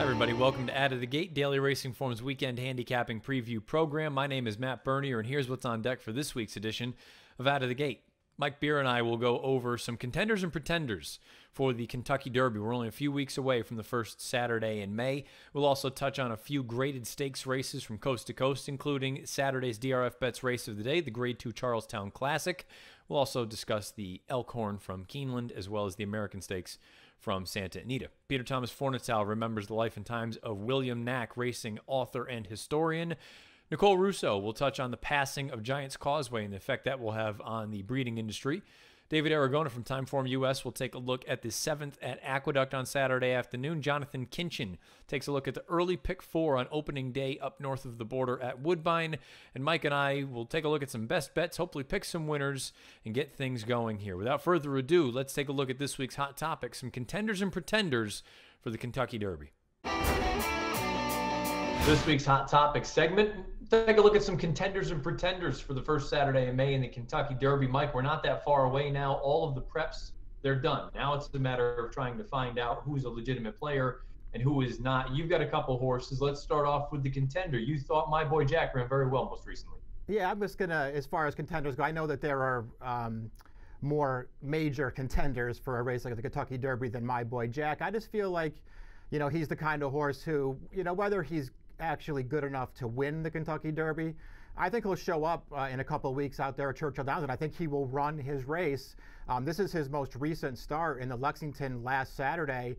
Everybody, welcome to Out of the Gate, Daily Racing Form's weekend handicapping preview program. My name is Matt Bernier, and here's what's on deck for this week's edition of Out of the Gate. Mike Beer and I will go over some contenders and pretenders for the Kentucky Derby. We're only a few weeks away from the first Saturday in May. We'll also touch on a few graded stakes races from coast to coast, including Saturday's DRF Bets race of the day, the Grade 2 Charlestown Classic. We'll also discuss the Elkhorn from Keeneland, as well as the American Stakes from Santa Anita. Peter Thomas Fornatale remembers the life and times of William Nack, racing author and historian. Nicole Russo will touch on the passing of Giants Causeway and the effect that will have on the breeding industry. David Aragona from Timeform US will take a look at the 7th at Aqueduct on Saturday afternoon. Jonathan Kinchin takes a look at the early pick 4 on opening day up north of the border at Woodbine. And Mike and I will take a look at some best bets, hopefully pick some winners, and get things going here. Without further ado, let's take a look at this week's hot topics, some contenders and pretenders for the Kentucky Derby. This week's Hot Topics segment, take a look at some contenders and pretenders for the first Saturday in May in the Kentucky Derby. Mike, we're not that far away now. All of the preps, they're done. Now it's a matter of trying to find out who's a legitimate player and who is not. You've got a couple horses. Let's start off with the contender. You thought My Boy Jack ran very well most recently. Yeah, I'm just going to, as far as contenders go, I know that there are more major contenders for a race like the Kentucky Derby than My Boy Jack. I just feel like, you know, he's the kind of horse who, you know, whether he's actually good enough to win the Kentucky Derby, I think he'll show up in a couple of weeks out there at Churchill Downs, and I think he will run his race. This is his most recent start in the Lexington last Saturday.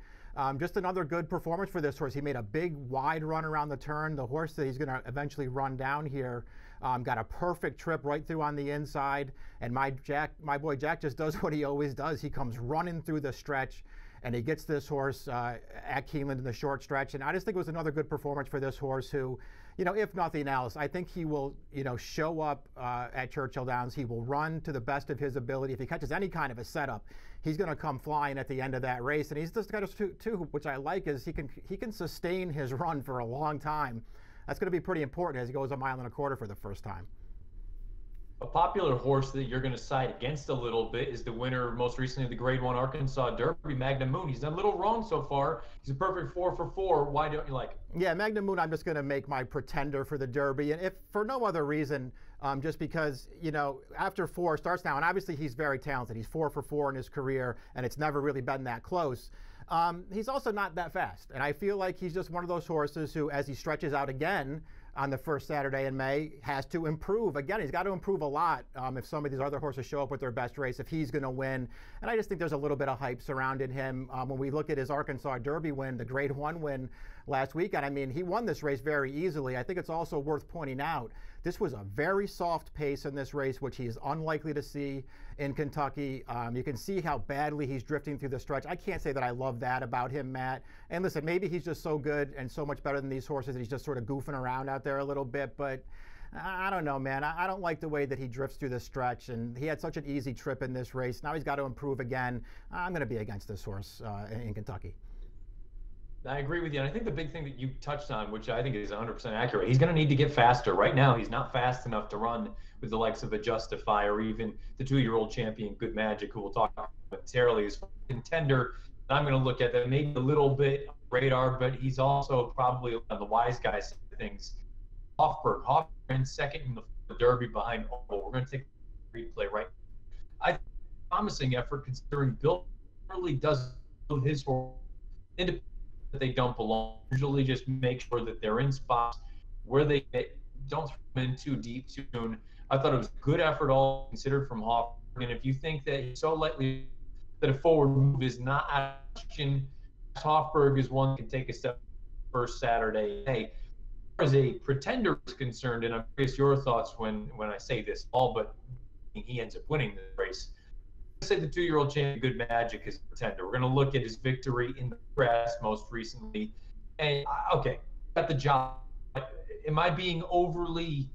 Just another good performance for this horse. He made a big wide run around the turn. The horse that he's going to eventually run down here got a perfect trip right through on the inside, and my boy Jack just does what he always does. He comes running through the stretch, and he gets this horse at Keeneland in the short stretch. And I just think it was another good performance for this horse who, you know, if nothing else, I think he will, you know, show up at Churchill Downs. He will run to the best of his ability. If he catches any kind of a setup, he's going to come flying at the end of that race. And he's just kind of, too, which I like, is he can sustain his run for a long time. That's going to be pretty important as he goes 1.25 miles for the first time. A popular horse that you're going to side against a little bit is the winner most recently of the Grade 1 Arkansas Derby, Magnum Moon. He's done a little wrong so far. He's a perfect 4 for 4. Why don't you like him? Yeah, Magnum Moon, I'm just going to make my pretender for the Derby. And if for no other reason, just because, you know, after 4 starts now, and obviously he's very talented. He's 4 for 4 in his career, and it's never really been that close. He's also not that fast. And I feel like he's just one of those horses who, as he stretches out again on the first Saturday in May, has to improve. Again, he's got to improve a lot if some of these other horses show up with their best race, if he's going to win. And I just think there's a little bit of hype surrounding him. When we look at his Arkansas Derby win, the Grade 1 win last weekend, I mean, he won this race very easily. I think it's also worth pointing out, this was a very soft pace in this race, which he's unlikely to see in Kentucky. You can see how badly he's drifting through the stretch. I can't say that I love that about him, Matt. And listen, maybe he's just so good and so much better than these horses that he's just sort of goofing around out there a little bit. But I don't know, man. I don't like the way that he drifts through the stretch. And he had such an easy trip in this race. Now he's got to improve again. I'm going to be against this horse in Kentucky. I agree with you. And I think the big thing that you touched on, which I think is 100% accurate, he's going to need to get faster. Right now, he's not fast enough to run with the likes of a Justify or even the 2-year-old champion, Good Magic, who we'll talk about momentarily, is a contender. I'm going to look at that maybe a little bit radar, but he's also probably on the wise guy side of things. Hofberg in second in the Derby behind Oval. We're going to take a replay right now. I think promising effort considering Bill really does build his horse independent. They don't belong. Usually just make sure that they're in spots where they don't throw them in too deep too soon. I thought it was a good effort all considered from Hofberg. And if you think that he's so likely that a forward move is not out of question, Hofberg is one that can take a step first Saturday. Hey, as a pretender is concerned, and I'm curious your thoughts when I say this all, but he ends up winning the race. say the 2-year-old champion, Good Magic, is a pretender. We're going to look at his victory in the grass most recently. And, okay, got the job. Am I being overly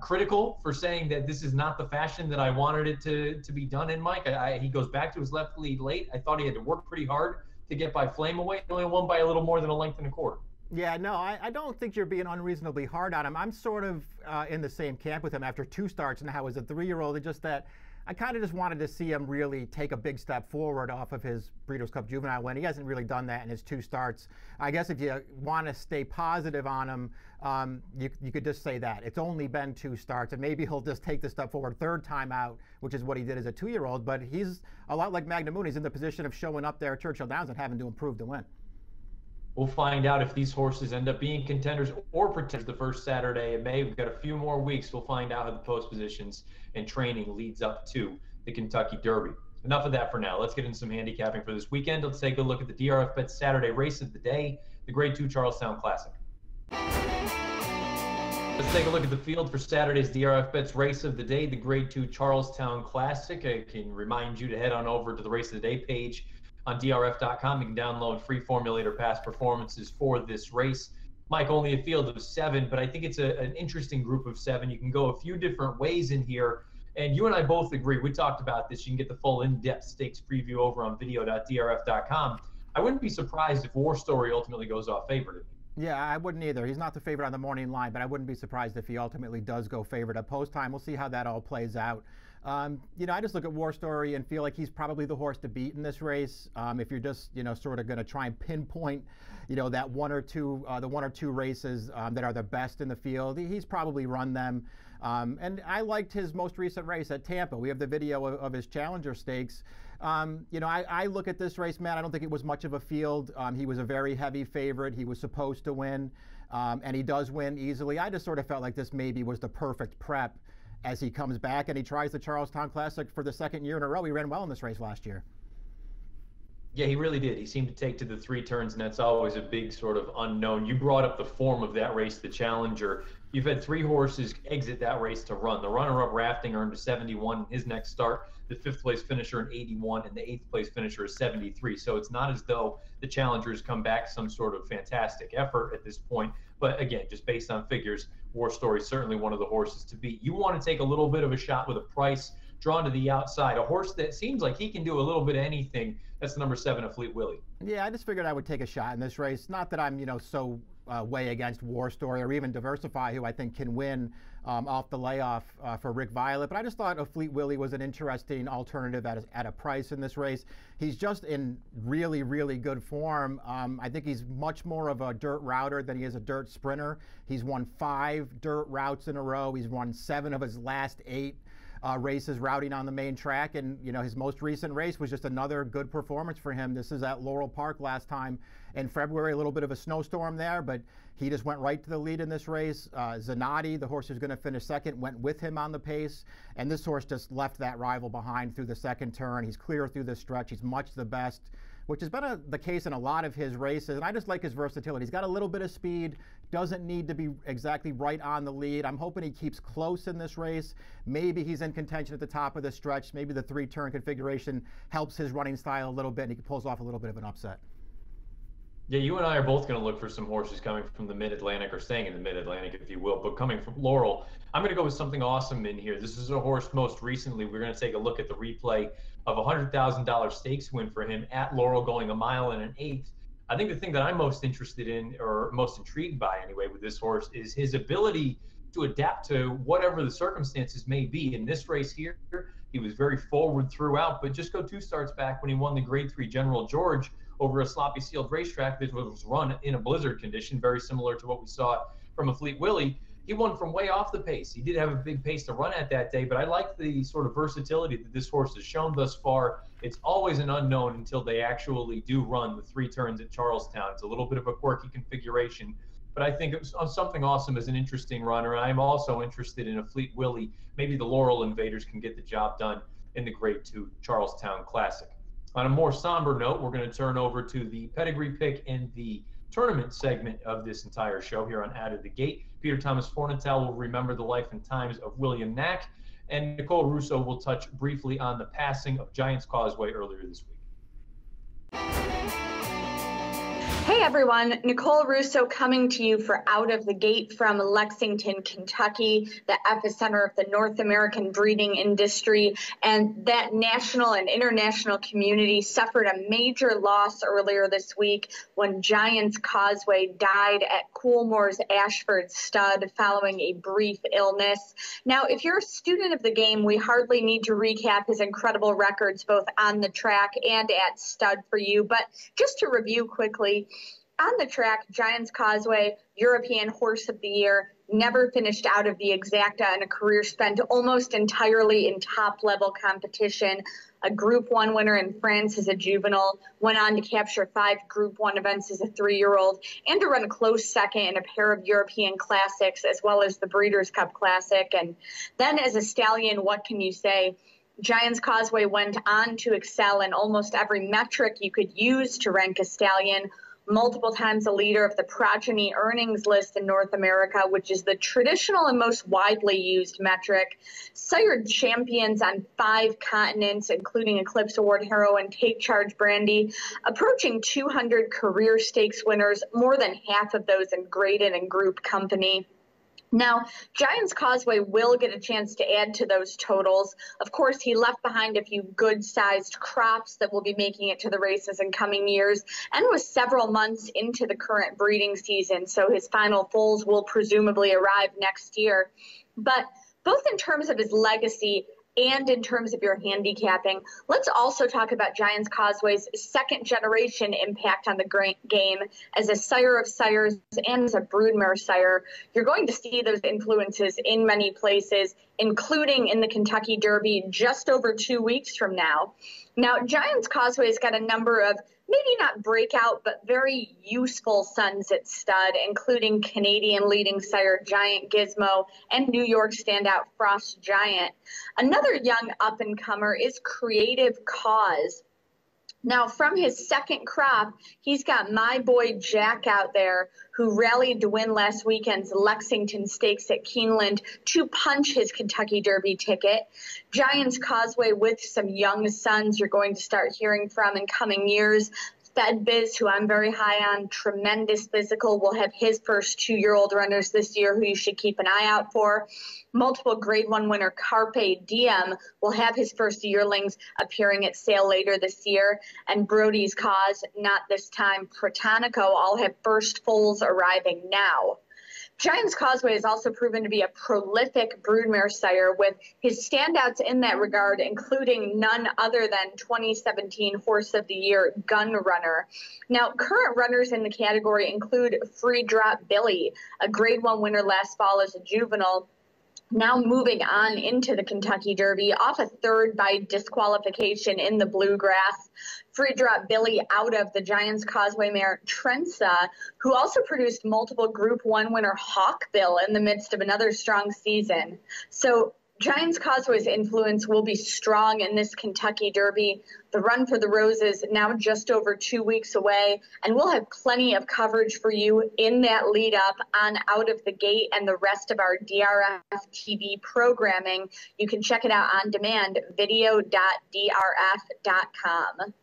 critical for saying that this is not the fashion that I wanted it to be done in, Mike? He goes back to his left lead late. I thought he had to work pretty hard to get by Flame Away. He only won by a little more than a length and a quarter. Yeah, no, I don't think you're being unreasonably hard on him. I'm sort of in the same camp with him after 2 starts now as a 3-year-old. It's just that I kind of just wanted to see him really take a big step forward off of his Breeders' Cup Juvenile win. He hasn't really done that in his 2 starts. I guess if you want to stay positive on him, you could just say that. It's only been 2 starts, and maybe he'll just take the step forward 3rd time out, which is what he did as a 2-year-old. But he's a lot like Magnum Moon. He's in the position of showing up there at Churchill Downs and having to improve to win. We'll find out if these horses end up being contenders or pretenders the first Saturday in May. We've got a few more weeks. We'll find out how the post positions and training leads up to the Kentucky Derby. Enough of that for now. Let's get into some handicapping for this weekend. Let's take a look at the DRF Bet Saturday race of the day, the Grade 2 Charlestown Classic. Let's take a look at the field for Saturday's DRF Bets race of the day, the Grade 2 Charlestown Classic. I can remind you to head on over to the Race of the Day page on drf.com. You can download free formulator past performances for this race. Mike, only a field of 7, but I think it's an interesting group of 7. You can go a few different ways in here, and you and I both agree. We talked about this. You can get the full in-depth stakes preview over on video.drf.com. I wouldn't be surprised if War Story ultimately goes off favorite. Yeah, I wouldn't either. He's not the favorite on the morning line, but I wouldn't be surprised if he ultimately does go favorite at post time. We'll see how that all plays out. I just look at War Story and feel like he's probably the horse to beat in this race. If you're just, sort of going to try and pinpoint, that the 1 or 2 races that are the best in the field, he's probably run them. And I liked his most recent race at Tampa. We have the video of his Challenger Stakes. I look at this race, Matt. I don't think it was much of a field. He was a very heavy favorite. He was supposed to win, and he does win easily. I just sort of felt like this maybe was the perfect prep as he comes back and he tries the Charlestown Classic for the 2nd year in a row. He ran well in this race last year. Yeah, he really did. He seemed to take to the 3 turns, and that's always a big sort of unknown. You brought up the form of that race, the Challenger. You've had 3 horses exit that race to run. The runner-up Rafting earned a 71 in his next start. The 5th place finisher an 81, and the 8th place finisher a 73. So it's not as though the Challenger has come back some sort of fantastic effort at this point. But again, just based on figures, War Story is certainly one of the horses to beat. You want to take a little bit of a shot with a price drawn to the outside, a horse that seems like he can do a little bit of anything. That's the number 7, a Fleet Willie. Yeah, I just figured I would take a shot in this race. Not that I'm, so way against War Story or even Diversify, who I think can win off the layoff for Rick Violet. But I just thought a Fleet Willie was an interesting alternative at a price in this race. He's just in really, really good form. I think he's much more of a dirt router than he is a dirt sprinter. He's won 5 dirt routes in a row. He's won 7 of his last 8 races routing on the main track, and his most recent race was just another good performance for him. This is at Laurel Park last time in February. A little bit of a snowstorm there, but he just went right to the lead in this race. Zanotti, the horse who's going to finish 2nd, went with him on the pace, and this horse just left that rival behind through the 2nd turn. He's clear through the stretch. He's much the best, which has been the case in a lot of his races, and I just like his versatility. He's got a little bit of speed, doesn't need to be exactly right on the lead. I'm hoping he keeps close in this race. Maybe he's in contention at the top of the stretch. Maybe the 3-turn configuration helps his running style a little bit, and he pulls off a little bit of an upset. Yeah, you and I are both going to look for some horses coming from the Mid-Atlantic, or staying in the Mid-Atlantic, if you will, but coming from Laurel. I'm going to go with something awesome in here. This is a horse most recently. We're going to take a look at the replay of a $100,000 stakes win for him at Laurel, going 1 mile and an 1/8. I think the thing that I'm most interested in, or most intrigued by anyway, with this horse is his ability to adapt to whatever the circumstances may be. In this race here, he was very forward throughout, but just go 2 starts back when he won the Grade 3 General George over a sloppy sealed racetrack that was run in a blizzard condition, very similar to what we saw from a Fleet Willie. He won from way off the pace. He did have a big pace to run at that day, but I like the sort of versatility that this horse has shown thus far. It's always an unknown until they actually do run the 3 turns at Charlestown. It's a little bit of a quirky configuration, but I think it's something awesome as an interesting runner. And I'm also interested in a Fleet Willie. Maybe the Laurel Invaders can get the job done in the Grade 2 Charlestown Classic. On a more somber note, we're going to turn over to the pedigree pick and the tournament segment of this entire show here on Out of the Gate. Peter Thomas Fornatale will remember the life and times of William Nack, And Nicole Russo will touch briefly on the passing of Giants Causeway earlier this week. Hey everyone, Nicole Russo coming to you for Out of the Gate from Lexington, Kentucky, the epicenter of the North American breeding industry. And that national and international community suffered a major loss earlier this week when Giants Causeway died at Coolmore's Ashford stud following a brief illness. Now, if you're a student of the game, we hardly need to recap his incredible records both on the track and at stud for you. But just to review quickly, on the track, Giants Causeway, European Horse of the Year, never finished out of the exacta and a career spent almost entirely in top-level competition. A Group 1 winner in France as a juvenile, went on to capture 5 Group 1 events as a 3-year-old, and to run a close second in a pair of European Classics as well as the Breeders' Cup Classic. And then as a stallion, what can you say? Giants Causeway went on to excel in almost every metric you could use to rank a stallion. Multiple times a leader of the progeny earnings list in North America, which is the traditional and most widely used metric. Sired champions on 5 continents, including Eclipse Award hero and Take Charge Brandy, approaching 200 career stakes winners, more than half of those in graded and group company. Now, Giants Causeway will get a chance to add to those totals. Of course, he left behind a few good-sized crops that will be making it to the races in coming years and was several months into the current breeding season, so his final foals will presumably arrive next year. But both in terms of his legacy and in terms of your handicapping, let's also talk about Giants Causeway's second-generation impact on the game as a sire of sires and as a broodmare sire. You're going to see those influences in many places, including in the Kentucky Derby just over 2 weeks from now. Now, Giants Causeway's got a number of maybe not breakout, but very useful sons at stud, including Canadian leading sire Giant Gizmo and New York standout Frost Giant. Another young up-and-comer is Creative Cause. Now, from his second crop, he's got my boy Jack out there, who rallied to win last weekend's Lexington Stakes at Keeneland to punch his Kentucky Derby ticket. Giants Causeway with some young sons you're going to start hearing from in coming years. FedBiz, who I'm very high on, tremendous physical, will have his first 2-year-old runners this year who you should keep an eye out for. Multiple Grade 1 winner Carpe Diem will have his first yearlings appearing at sale later this year. And Brody's Cause, not this time, Protonico, all have first foals arriving now. Giants Causeway has also proven to be a prolific broodmare sire, with his standouts in that regard, including none other than 2017 Horse of the Year Gun Runner. Now, current runners in the category include Free Drop Billy, a Grade 1 winner last fall as a juvenile, now moving on into the Kentucky Derby, off a third by disqualification in the Bluegrass. Free Drop Billy out of the Giants Causeway mare Trenza, who also produced multiple Group 1 winner Hawkbill in the midst of another strong season. So Giants Causeway's influence will be strong in this Kentucky Derby. The Run for the Roses now just over 2 weeks away, and we'll have plenty of coverage for you in that lead up on Out of the Gate and the rest of our DRF TV programming. You can check it out on demand, video.drf.com.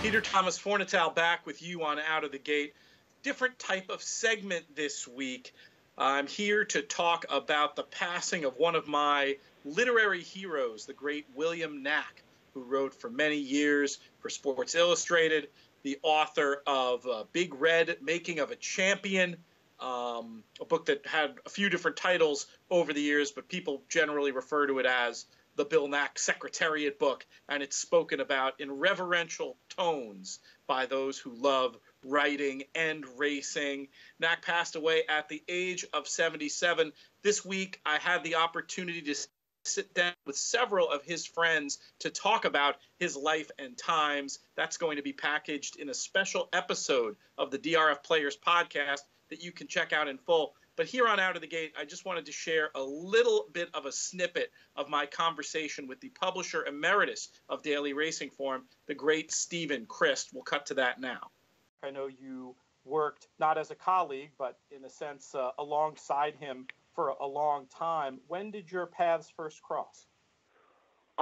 Peter Thomas Fornatal back with you on Out of the Gate. Different type of segment this week. I'm here to talk about the passing of one of my literary heroes, the great William Nack, who wrote for many years for Sports Illustrated, the author of Big Red, Making of a Champion, a book that had a few different titles over the years, but people generally refer to it as the Bill Nack Secretariat book, and it's spoken about in reverential tones by those who love writing and racing. Nack passed away at the age of 77. This week, I had the opportunity to sit down with several of his friends to talk about his life and times. That's going to be packaged in a special episode of the DRF Players podcast that you can check out in full. But here on Out of the Gate, I just wanted to share a little bit of a snippet of my conversation with the publisher emeritus of Daily Racing Form, the great Stephen Christ. We'll cut to that now. I know you worked not as a colleague, but in a sense alongside him for a long time. When did your paths first cross?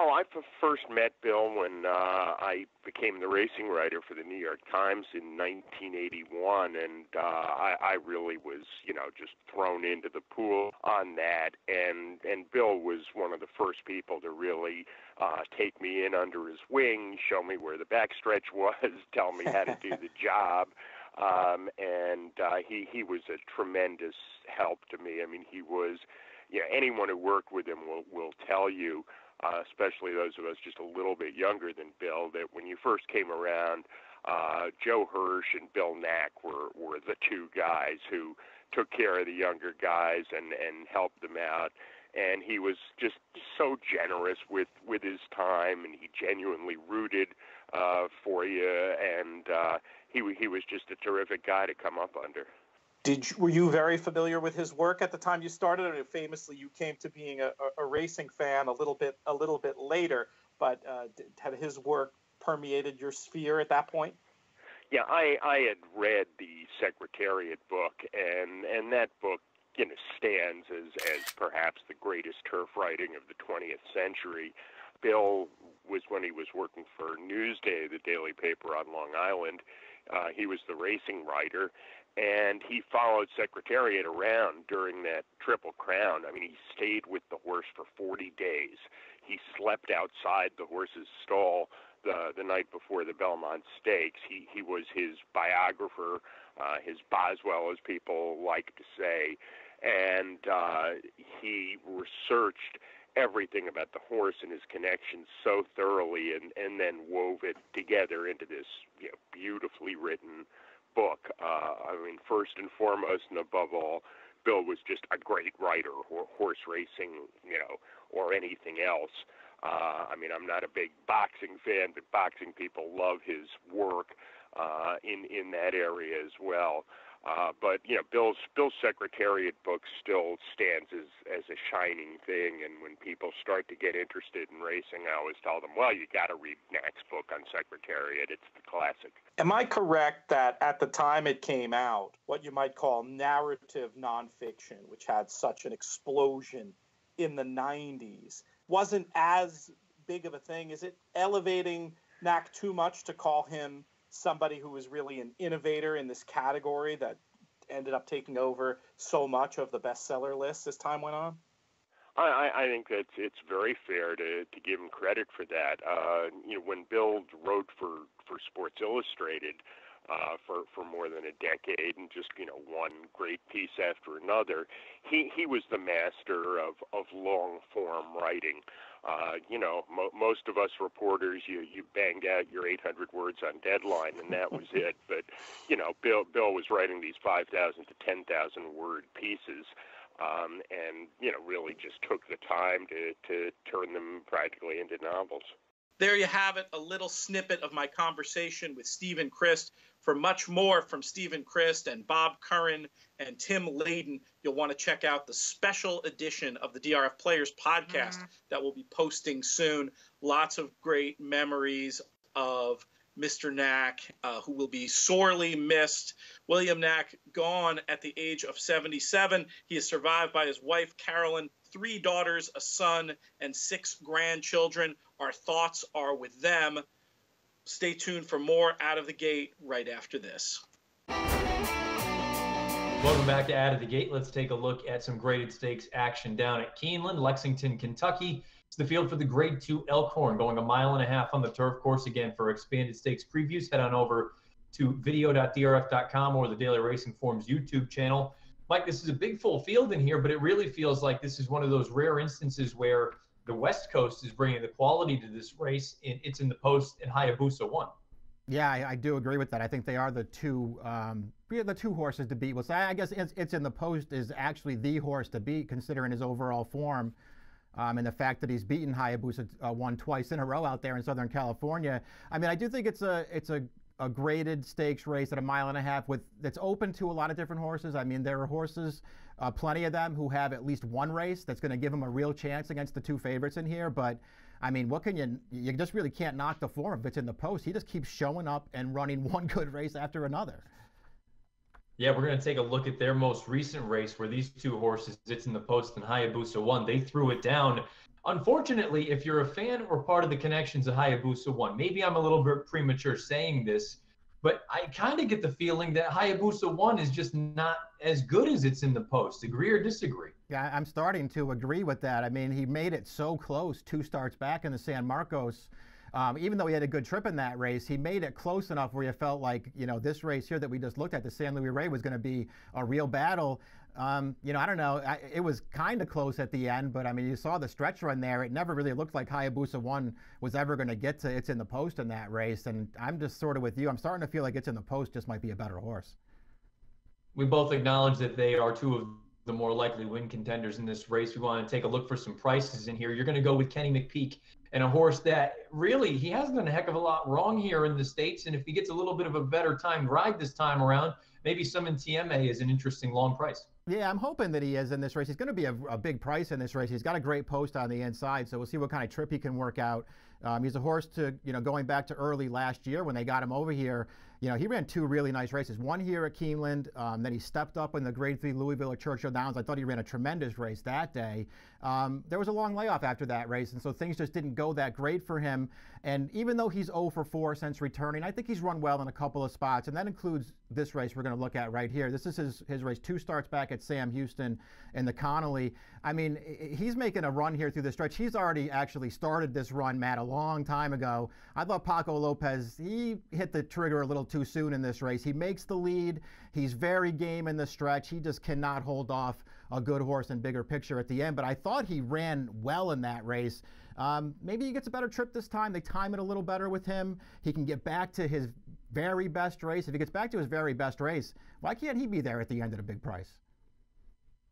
Oh, I first met Bill when I became the racing writer for the New York Times in 1981, and I really was, just thrown into the pool on that. And Bill was one of the first people to really take me in under his wing, show me where the backstretch was, tell me how to do the job. And he was a tremendous help to me. I mean, he was, anyone who worked with him will tell you, especially those of us just a little bit younger than Bill, that when you first came around, Joe Hirsch and Bill Nack were the two guys who took care of the younger guys and helped them out. And he was just so generous with his time, and he genuinely rooted for you, and he was just a terrific guy to come up under. Were you very familiar with his work at the time you started? I mean, famously, you came to being a racing fan a little bit later. But had his work permeated your sphere at that point? Yeah, I had read the Secretariat book, and that book, stands as perhaps the greatest turf writing of the 20th century. Bill was, when he was working for Newsday, the daily paper on Long Island, he was the racing writer. And he followed Secretariat around during that Triple Crown. I mean, he stayed with the horse for 40 days. He slept outside the horse's stall the night before the Belmont Stakes. He was his biographer, his Boswell, as people like to say. And he researched everything about the horse and his connections so thoroughly, and then wove it together into this beautifully written book. I mean, first and foremost and above all, Bill was just a great writer, horse racing, or anything else. I mean, I'm not a big boxing fan, but boxing people love his work in that area as well. But Bill's Secretariat book still stands as a shining thing, and when people start to get interested in racing, I always tell them, well, you got to read Nack's book on Secretariat. It's the classic. Am I correct that at the time it came out, what you might call narrative nonfiction, which had such an explosion in the 90s, wasn't as big of a thing? Is it elevating Nack too much to call him somebody who was really an innovator in this category that ended up taking over so much of the bestseller list as time went on? I think that it's very fair to give him credit for that. When Bill wrote for Sports Illustrated for more than a decade and just one great piece after another, he was the master of long form writing. Most of us reporters, you banged out your 800 words on deadline, and that was it. But Bill was writing these 5,000 to 10,000 word pieces, and really just took the time to turn them practically into novels. There you have it, a little snippet of my conversation with Stephen Christ. For much more from Stephen Christ and Bob Curran and Tim Layden, you'll want to check out the special edition of the DRF Players podcast that we'll be posting soon. Lots of great memories of Mr. Nack, who will be sorely missed. William Nack, gone at the age of 77. He is survived by his wife, Carolyn, 3 daughters, a son, and 6 grandchildren. Our thoughts are with them. Stay tuned for more Out of the Gate right after this. Welcome back to Out of the Gate. Let's take a look at some graded stakes action down at Keeneland, Lexington, Kentucky. It's the field for the Grade 2 Elkhorn, going 1.5 miles on the turf course. Again, for expanded stakes previews, head on over to video.drf.com or the Daily Racing Forum's YouTube channel. Mike, this is a big full field in here, but it really feels like this is one of those rare instances where the West Coast is bringing the quality to this race. It's in the post, and Hayabusa won. Yeah, I do agree with that. I think they are the two horses to beat. Well, so I guess it's in the post is actually the horse to beat, considering his overall form, and the fact that he's beaten Hayabusa won twice in a row out there in Southern California. I mean, I do think it's a graded stakes race at 1.5 miles that's open to a lot of different horses. I mean, there are horses, plenty of them, who have at least one race that's going to give them a real chance against the 2 favorites in here. But I mean, what can you just really can't knock the form if it's in the post. He just keeps showing up and running one good race after another. Yeah, we're going to take a look at their most recent race where these two horses, It's in the Post and Hayabusa won. They threw it down. Unfortunately, if you're a fan or part of the connections of Hayabusa won, maybe I'm a little bit premature saying this, but I kind of get the feeling that Hayabusa won is just not as good as It's in the Post. Agree or disagree? Yeah, I'm starting to agree with that. I mean, he made it so close 2 starts back in the San Marcos. Even though he had a good trip in that race, he made it close enough where you felt like, this race here that we just looked at, the San Luis Rey, was going to be a real battle. I don't know. It was kind of close at the end, but I mean, you saw the stretch run there. It never really looked like Hayabusa 1 was ever going to get to It's in the Post in that race. And I'm just sort of with you. I'm starting to feel like It's in the Post just might be a better horse. We both acknowledge that they are two of the more likely win contenders in this race. We want to take a look for some prices in here. You're going to go with Kenny McPeek, and a horse that really, he hasn't done a heck of a lot wrong here in the States. And if he gets a little bit of a better timed ride this time around, maybe Summon TMA is an interesting long price. Yeah, I'm hoping that he is in this race. He's going to be a big price in this race. He's got a great post on the inside, so we'll see what kind of trip he can work out. He's a horse to, going back to early last year when they got him over here. He ran 2 really nice races. One here at Keeneland, then he stepped up in the Grade 3 Louisville at Churchill Downs. I thought he ran a tremendous race that day. There was a long layoff after that race, and so things just didn't go that great for him. And even though he's 0 for 4 since returning, I think he's run well in a couple of spots, and that includes this race we're going to look at right here. This is his race 2 starts back at Sam Houston in the Connolly. I mean, he's making a run here through the stretch. He's already actually started this run, Matt, a long time ago. I thought Paco Lopez, he hit the trigger a little too soon in this race. He makes the lead. He's very game in the stretch. He just cannot hold off a good horse in bigger picture at the end. But I thought he ran well in that race. Maybe he gets a better trip this time. They time it a little better with him. He can get back to his very best race. If he gets back to his very best race, why can't he be there at the end at a big price?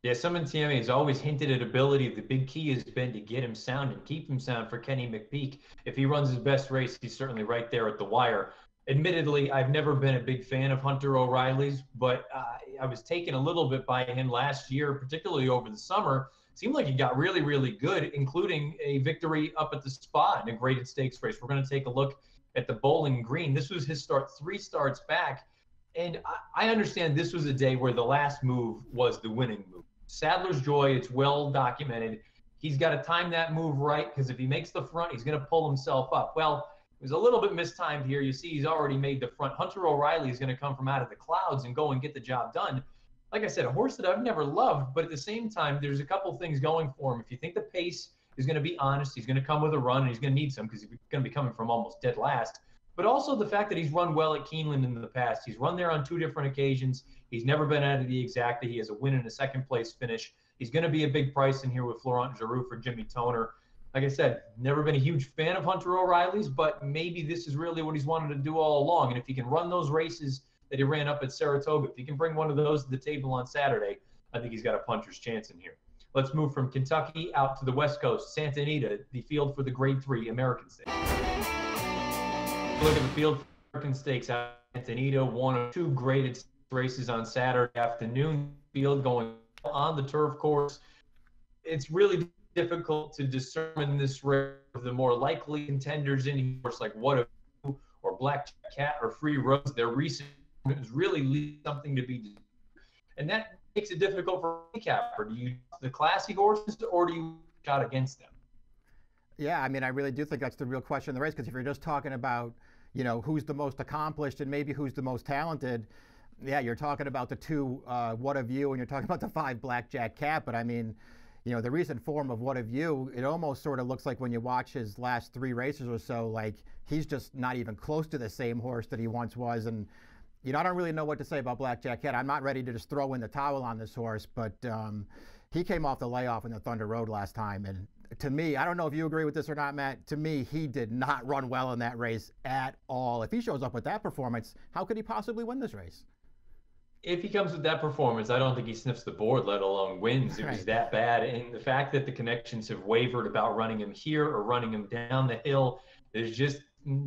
Yeah, Summon TMA has always hinted at ability. The big key has been to get him sound and keep him sound for Kenny McPeek. If he runs his best race, he's certainly right there at the wire. Admittedly, I've never been a big fan of Hunter O'Reilly's, but I was taken a little bit by him last year, particularly over the summer. Seemed like he got really, really good, including a victory up at the Spa in a graded stakes race. We're going to take a look at the Bowling Green. This was his start 3 starts back, and I understand this was a day where the last move was the winning move. Sadler's Joy, it's well documented. He's got to time that move right, because if he makes the front, he's going to pull himself up. Well, it was a little bit mistimed here. You see he's already made the front. Hunter O'Reilly is going to come from out of the clouds and go and get the job done. Like I said, a horse that I've never loved, but at the same time, there's a couple things going for him. If you think the pace is going to be honest, he's going to come with a run, and he's going to need some because he's going to be coming from almost dead last. But also the fact that he's run well at Keeneland in the past. He's run there on 2 different occasions. He's never been out of the exacta. He has a win and a second-place finish. He's going to be a big price in here with Florent Giroux for Jimmy Toner. Like I said, never been a huge fan of Hunter O'Reilly's, but maybe this is really what he's wanted to do all along. And if he can run those races that he ran up at Saratoga, if he can bring one of those to the table on Saturday, I think he's got a puncher's chance in here. Let's move from Kentucky out to the West Coast. Santa Anita, the field for the Grade 3 American Stakes. Look at the field for American Stakes. Santa Anita, 1 of 2 graded races on Saturday afternoon. Field going on the turf course. It's really difficult to discern this race of the more likely contenders in course like What If You or Black Cat or Free Rose. Their recent is really something to be, and that makes it difficult for a handicapper. Do you the classy horses or do you shot against them? Yeah, I mean, I really do think that's the real question in the race, because if you're just talking about, who's the most accomplished and maybe who's the most talented, yeah, you're talking about the 2 What Of You, and you're talking about the 5 Blackjack Cat. But I mean, the recent form of What Of You, it almost sort of looks like when you watch his last 3 races or so, like he's just not even close to the same horse that he once was. And I don't really know what to say about Blackjack Cat. I'm not ready to just throw in the towel on this horse, but he came off the layoff in the Thunder Road last time, and to me, I don't know if you agree with this or not, Matt, to me, he did not run well in that race at all. If he shows up with that performance, how could he possibly win this race? If he comes with that performance, I don't think he sniffs the board, let alone wins. It was that bad. And the fact that the connections have wavered about running him here or running him down the hill, there's just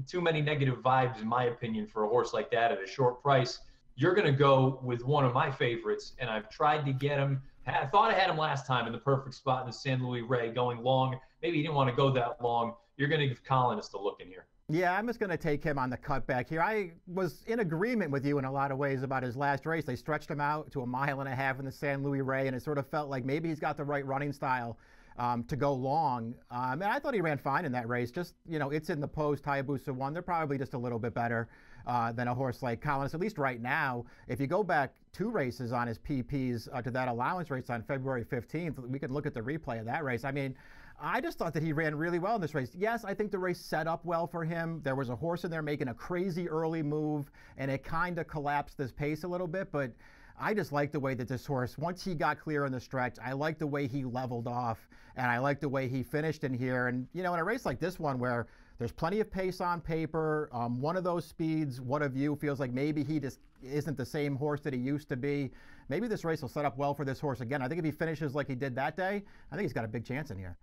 too many negative vibes, in my opinion, for a horse like that at a short price. You're going to go with one of my favorites, and I've tried to get him. I thought I had him last time in the perfect spot in the San Luis Rey, going long. Maybe he didn't want to go that long. You're going to give Colonist a look in here. Yeah, I'm just going to take him on the cutback here. I was in agreement with you in a lot of ways about his last race. They stretched him out to 1.5 miles in the San Luis Rey, and it sort of felt like maybe he's got the right running style to go long. And I thought he ran fine in that race. Just, it's in the post. Hayabusa won. They're probably just a little bit better than a horse like Collins, at least right now. If you go back 2 races on his PPs to that allowance race on February 15th, we could look at the replay of that race. I mean, I just thought that he ran really well in this race. Yes, I think the race set up well for him. There was a horse in there making a crazy early move, and it kind of collapsed his pace a little bit. But I just like the way that this horse, once he got clear in the stretch, I like the way he leveled off, and I like the way he finished in here. And, in a race like this one where there's plenty of pace on paper, one of those speeds, one of you feels like maybe he just isn't the same horse that he used to be. Maybe this race will set up well for this horse again. I think if he finishes like he did that day, I think he's got a big chance in here.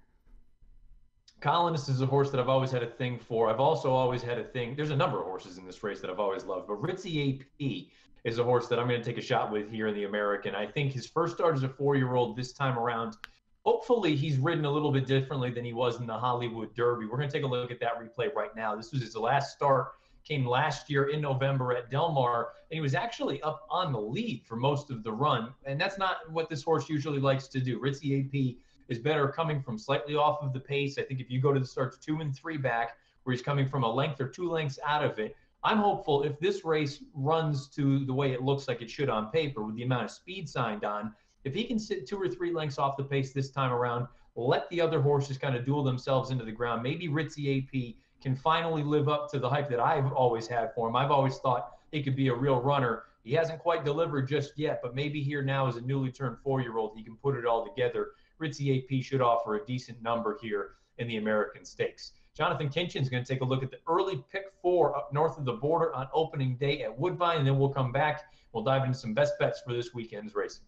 Colonist is a horse that I've always had a thing for. I've also always had a thing. There's a number of horses in this race that I've always loved, but Ritzy AP is a horse that I'm going to take a shot with here in the American. I think his first start as a 4-year-old this time around, hopefully he's ridden a little bit differently than he was in the Hollywood Derby. We're going to take a look at that replay right now. This was his last start, came last year in November at Del Mar, and he was actually up on the lead for most of the run, and that's not what this horse usually likes to do. Ritzy AP is better coming from slightly off of the pace. I think if you go to the starts 2 and 3 back, where he's coming from a length or 2 lengths out of it, I'm hopeful if this race runs to the way it looks like it should on paper with the amount of speed signed on, if he can sit 2 or 3 lengths off the pace this time around, let the other horses kind of duel themselves into the ground. Maybe Ritzy AP can finally live up to the hype that I've always had for him. I've always thought he could be a real runner. He hasn't quite delivered just yet, but maybe here now as a newly turned 4-year-old, he can put it all together. Ritzy AP should offer a decent number here in the American Stakes. Jonathan Kinchin's going to take a look at the early pick 4 up north of the border on opening day at Woodbine, and then we'll come back. We'll dive into some best bets for this weekend's racing.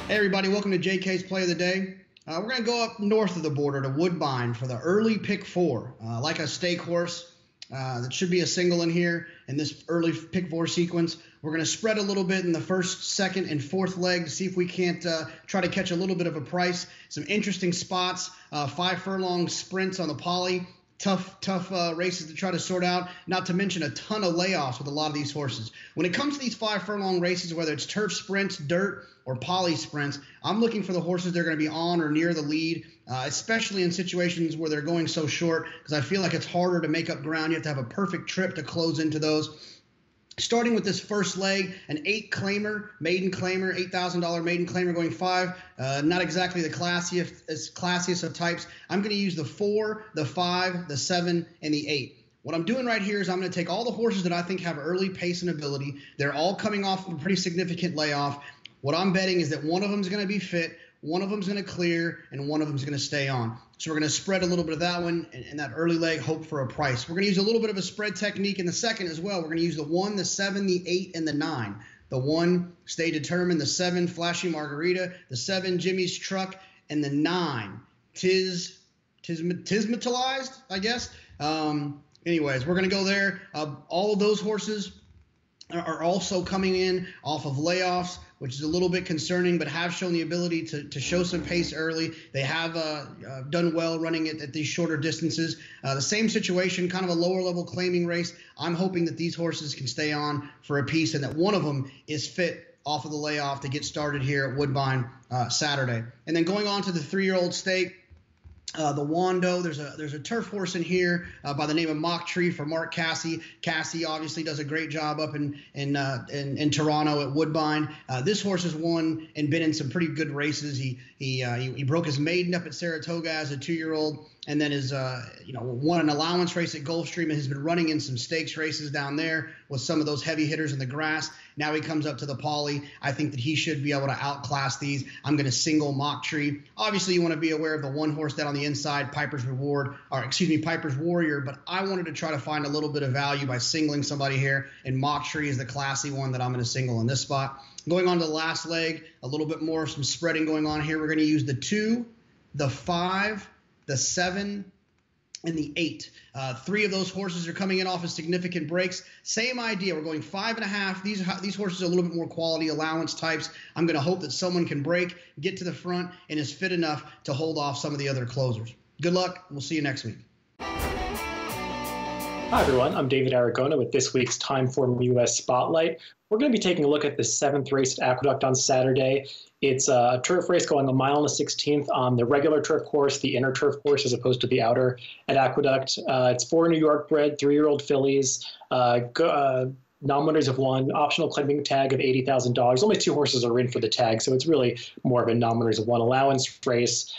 Hey everybody, welcome to JK's Play of the Day. We're going to go up north of the border to Woodbine for the early pick 4. Like a stake horse, that should be a single in here in this early pick 4 sequence. We're going to spread a little bit in the first, second, and fourth leg to see if we can't try to catch a little bit of a price. Some interesting spots, 5 furlong sprints on the poly. Tough races to try to sort out, not to mention a ton of layoffs with a lot of these horses. When it comes to these 5 furlong races, whether it's turf sprints, dirt, or poly sprints, I'm looking for the horses that are going to be on or near the lead, especially in situations where they're going so short, because I feel like it's harder to make up ground. You have to have a perfect trip to close into those. Starting with this first leg, an 8 claimer, maiden claimer, $8,000 maiden claimer going 5. Not exactly the classiest of types. I'm going to use the 4, the 5, the 7, and the 8. What I'm doing right here is I'm going to take all the horses that I think have early pace and ability. They're all coming off of a pretty significant layoff. What I'm betting is that one of them is going to be fit, one of them is going to clear, and one of them is going to stay on. So we're going to spread a little bit of that one and that early leg, hope for a price. We're going to use a little bit of a spread technique in the second as well. We're going to use the 1, the 7, the 8, and the 9. The 1, Stay Determined. The 7, Flashy Margarita. The 7, Jimmy's Truck. And the 9, Tismatalized, I guess. Anyways, we're going to go there. All of those horses are also coming in off of layoffs, which is a little bit concerning, but have shown the ability to show some pace early. They have done well running at these shorter distances. The same situation, kind of a lower level claiming race. I'm hoping that these horses can stay on for a piece and that one of them is fit off of the layoff to get started here at Woodbine Saturday. And then going on to the 3-year-old stake, the Wando, there's a turf horse in here by the name of Mock Tree for Mark Cassie. Cassie obviously does a great job up in Toronto at Woodbine. This horse has won and been in some pretty good races. He broke his maiden up at Saratoga as a 2-year-old, and then is won an allowance race at Gulfstream and has been running in some stakes races down there with some of those heavy hitters in the grass. Now he comes up to the poly. I think that he should be able to outclass these. I'm going to single Mock Tree. Obviously, you want to be aware of the one horse down on the inside, Piper's Warrior, but I wanted to try to find a little bit of value by singling somebody here, and Mock Tree is the classy one that I'm going to single in this spot. Going on to the last leg, a little bit more of some spreading going on here. We're going to use the 2, the 5, the 7, and the 8. 3 of those horses are coming in off of significant breaks. Same idea. We're going 5.5. These horses are a little bit more quality allowance types. I'm going to hope that someone can break, get to the front, and is fit enough to hold off some of the other closers. Good luck. We'll see you next week. Hi, everyone. I'm David Aragona with this week's Timeform US Spotlight. We're going to be taking a look at the 7th race at Aqueduct on Saturday. It's a turf race going a mile and a 16th on the regular turf course, the inner turf course, as opposed to the outer at Aqueduct. It's 4 New York bred, 3-year-old fillies. Non-winners have won, optional claiming tag of $80,000. Only 2 horses are in for the tag, so it's really more of a non-winners have won allowance race.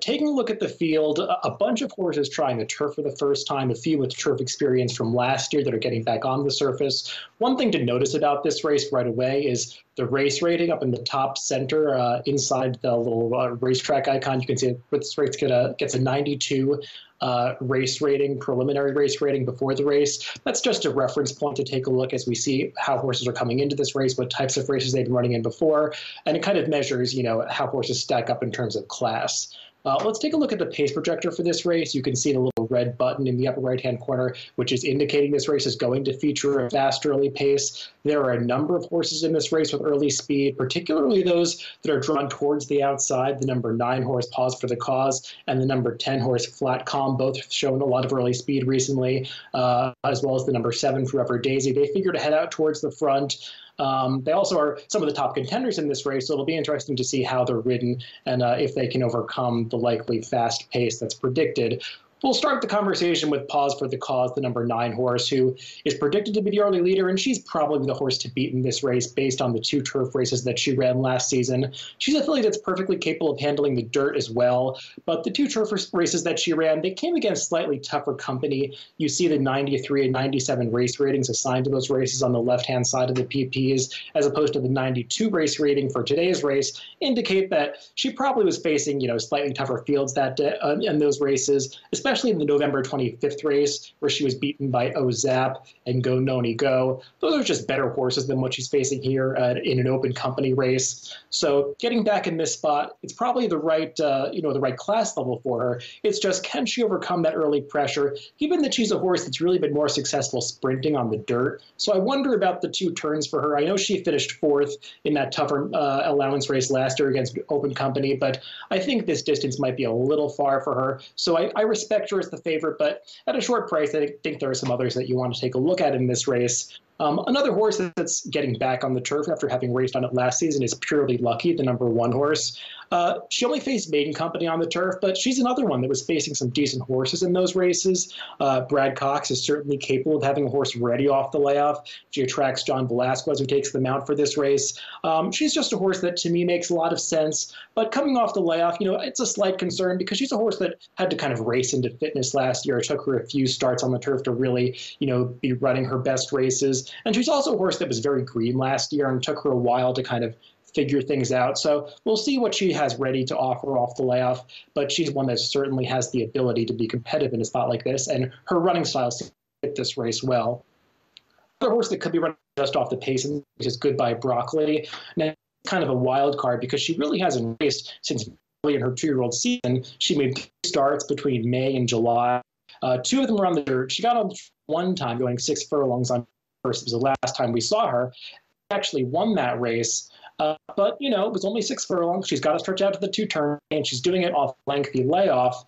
Taking a look at the field, a bunch of horses trying the turf for the first time, a few with turf experience from last year that are getting back on the surface. One thing to notice about this race right away is the race rating up in the top center inside the little racetrack icon. You can see this race gets a 92 race rating, preliminary race rating before the race. That's just a reference point to take a look as we see how horses are coming into this race, what types of races they've been running in before, and it kind of measures, how horses stack up in terms of class. Let's take a look at the pace projector for this race. You can see the little red button in the upper right-hand corner, which is indicating this race is going to feature a fast early pace. There are a number of horses in this race with early speed, particularly those that are drawn towards the outside. The number 9 horse, Pause for the Cause, and the number 10 horse, Flat Calm, both have shown a lot of early speed recently, as well as the number 7, Forever Daisy. They figure to head out towards the front. They also are some of the top contenders in this race, so it'll be interesting to see how they're ridden and if they can overcome the likely fast pace that's predicted. We'll start the conversation with Pause for the Cause, the number 9 horse, who is predicted to be the early leader, and she's probably the horse to beat in this race based on the 2 turf races that she ran last season. She's a filly that's perfectly capable of handling the dirt as well, but the 2 turf races that she ran, they came against slightly tougher company. You see the 93 and 97 race ratings assigned to those races on the left-hand side of the PPs, as opposed to the 92 race rating for today's race, indicate that she probably was facing, slightly tougher fields that day in those races, especially in the November 25th race, where she was beaten by Ozap and Go Noni Go. Those are just better horses than what she's facing here in an open company race. So getting back in this spot, it's probably the right, the right class level for her. It's just, can she overcome that early pressure, given that she's a horse that's really been more successful sprinting on the dirt? So I wonder about the 2 turns for her. I know she finished 4th in that tougher allowance race last year against open company, but I think this distance might be a little far for her. So I respect her as the favorite, but at a short price, I think there are some others that you want to take a look at in this race. Another horse that's getting back on the turf after having raced on it last season is Purely Lucky, the number 1 horse. She only faced maiden company on the turf, but she's another one that was facing some decent horses in those races. Brad Cox is certainly capable of having a horse ready off the layoff. She attracts John Velasquez, who takes the mount for this race. She's just a horse that, to me, makes a lot of sense. But coming off the layoff, it's a slight concern because she's a horse that had to kind of race into fitness last year. It took her a few starts on the turf to really, be running her best races. And she's also a horse that was very green last year, and it took her a while to kind of figure things out. So we'll see what she has ready to offer off the layoff, but she's one that certainly has the ability to be competitive in a spot like this, and her running style seems to fit this race well. Another horse that could be running just off the pace is Goodbye Broccoli. Now, it's kind of a wild card because she really hasn't raced since early in her 2-year-old season. She made 2 starts between May and July. 2 of them were on the dirt. She got on one time going 6 furlongs on first. It was the last time we saw her. She actually won that race. But, it was only 6 furlongs. She's got to stretch out to the 2 turn, and she's doing it off lengthy layoff.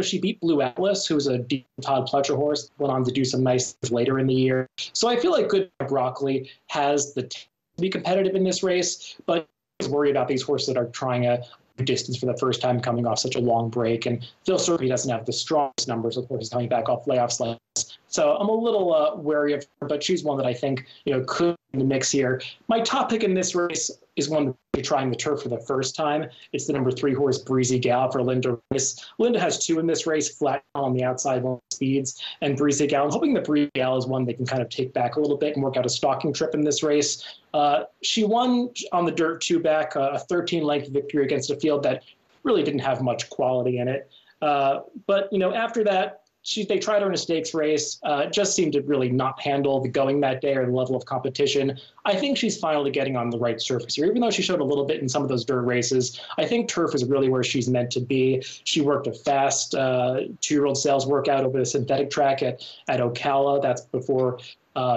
She beat Blue Atlas, who's a deep Todd Pletcher horse, went on to do some nice things later in the year. So I feel like Goodbye Broccoli has the to be competitive in this race, but I was worried about these horses that are trying a distance for the first time coming off such a long break. And Phil Serpy doesn't have the strongest numbers of horses coming back off layoffs like this. So I'm a little wary of her, but she's one that I think, could be in the mix here. My top pick in this race is one that will be trying the turf for the first time. It's the number 3 horse, Breezy Gal, for Linda Rice. Linda has 2 in this race, Flat on the outside, 1 speeds, and Breezy Gal. I'm hoping that Breezy Gal is one they can kind of take back a little bit and work out a stalking trip in this race. She won on the dirt 2 back, a 13-length victory against a field that really didn't have much quality in it. But after that, they tried her in a stakes race, just seemed to really not handle the going that day or the level of competition. I think she's finally getting on the right surface here, even though she showed a little bit in some of those dirt races. I think turf is really where she's meant to be. She worked a fast 2-year-old sales workout over the synthetic track at Ocala. That's before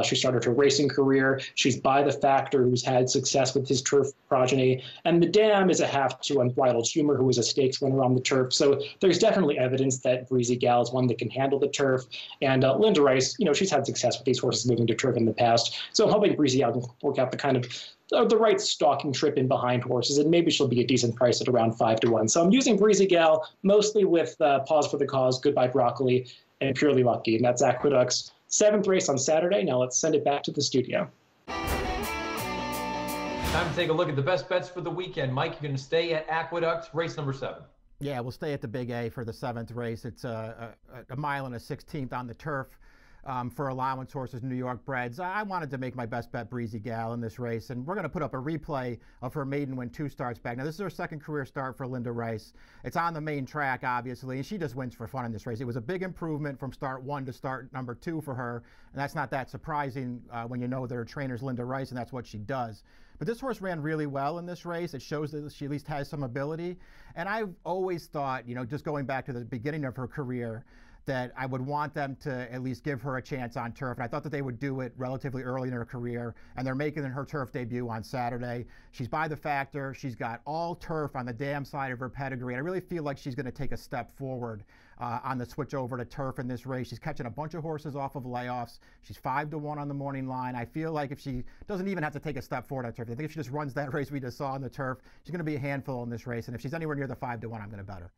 She started her racing career. She's by the Factor, who's had success with his turf progeny. And the Dam is a half to Unbridled Humor, who is a stakes winner on the turf. So there's definitely evidence that Breezy Gal is one that can handle the turf. And Linda Rice, she's had success with these horses moving to turf in the past. So I'm hoping Breezy Gal can work out the right stalking trip in behind horses, and maybe she'll be a decent price at around 5-1. So I'm using Breezy Gal mostly with Pause for the Cause, Goodbye Broccoli, and Purely Lucky. And that's Aqueduct's 7th race on Saturday. Now let's send it back to the studio. Time to take a look at the best bets for the weekend. Mike, you're going to stay at Aqueduct, race number 7. Yeah, we'll stay at the Big A for the 7th race. It's a mile and a 16th on the turf. For allowance horses, New York breds. I wanted to make my best bet Breezy Gal in this race, and we're going to put up a replay of her maiden win 2 starts back. Now, this is her 2nd career start for Linda Rice. It's on the main track, obviously, and she just wins for fun in this race. It was a big improvement from start 1 to start number 2 for her, and that's not that surprising when you know that her trainer's Linda Rice, and that's what she does. But this horse ran really well in this race. It shows that she at least has some ability, and I've always thought, just going back to the beginning of her career, that I would want them to at least give her a chance on turf. And I thought that they would do it relatively early in her career. And they're making her turf debut on Saturday. She's by the Factor. She's got all turf on the Dam side of her pedigree. And I really feel like she's going to take a step forward on the switch over to turf in this race. She's catching a bunch of horses off of layoffs. She's 5-1 on the morning line. I feel like if she doesn't even have to take a step forward on turf, I think if she just runs that race we just saw on the turf, she's going to be a handful in this race. And if she's anywhere near the 5-1, I'm going to bet her.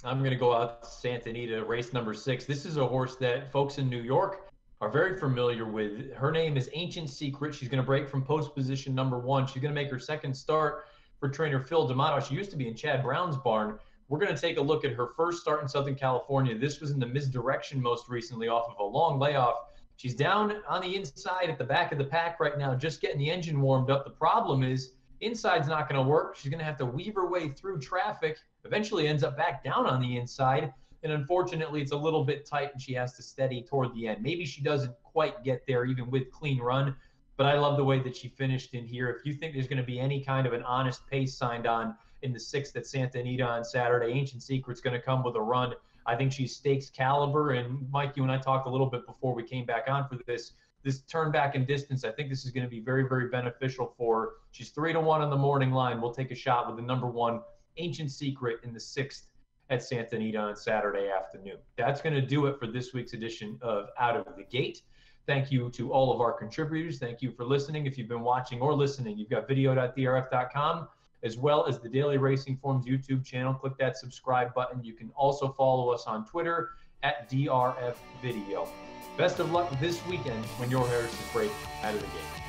I'm going to go out to Santa Anita, race number 6. This is a horse that folks in New York are very familiar with. Her name is Ancient Secret. She's going to break from post position number 1. She's going to make her 2nd start for trainer Phil D'Amato. She used to be in Chad Brown's barn. We're going to take a look at her first start in Southern California. This was in the misdirection most recently off of a long layoff. She's down on the inside at the back of the pack right now, just getting the engine warmed up. The problem is inside's not going to work. She's going to have to weave her way through traffic. Eventually ends up back down on the inside, and unfortunately it's a little bit tight and she has to steady toward the end. Maybe she doesn't quite get there even with clean run, but I love the way that she finished in here. If you think there's going to be any kind of an honest pace signed on in the 6th at Santa Anita on Saturday, Ancient Secret's going to come with a run. I think she's stakes caliber, and Mike, you and I talked a little bit before we came back on for this turn back in distance. I think this is going to be very, very beneficial for her. She's 3-1 on the morning line. We'll take a shot with the number 1 Ancient Secret in the 6th at Santa Anita on Saturday afternoon. That's going to do it for this week's edition of Out of the Gate. Thank you to all of our contributors. Thank you for listening. If you've been watching or listening, you've got video.drf.com as well as the Daily Racing Forms YouTube channel. Click that subscribe button. You can also follow us on Twitter at DRF Video. Best of luck this weekend when your horses break out of the gate.